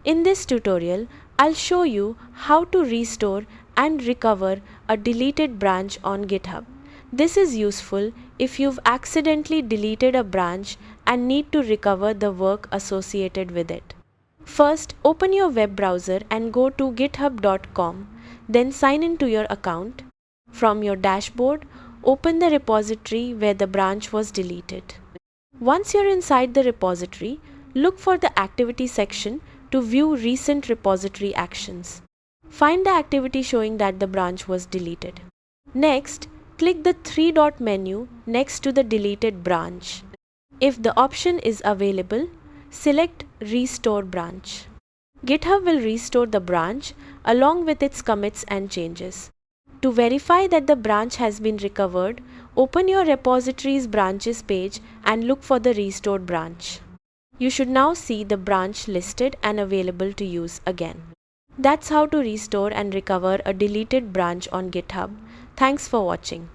In this tutorial, I'll show you how to restore and recover a deleted branch on GitHub. This is useful if you've accidentally deleted a branch and need to recover the work associated with it. First, open your web browser and go to github.com, then sign into your account. From your dashboard, open the repository where the branch was deleted. Once you're inside the repository, look for the activity section to view recent repository actions. Find the activity showing that the branch was deleted. Next, click the three-dot menu next to the deleted branch. If the option is available, select Restore Branch. GitHub will restore the branch along with its commits and changes. To verify that the branch has been recovered, open your repository's branches page and look for the restored branch. You should now see the branch listed and available to use again. That's how to restore and recover a deleted branch on GitHub. Thanks for watching.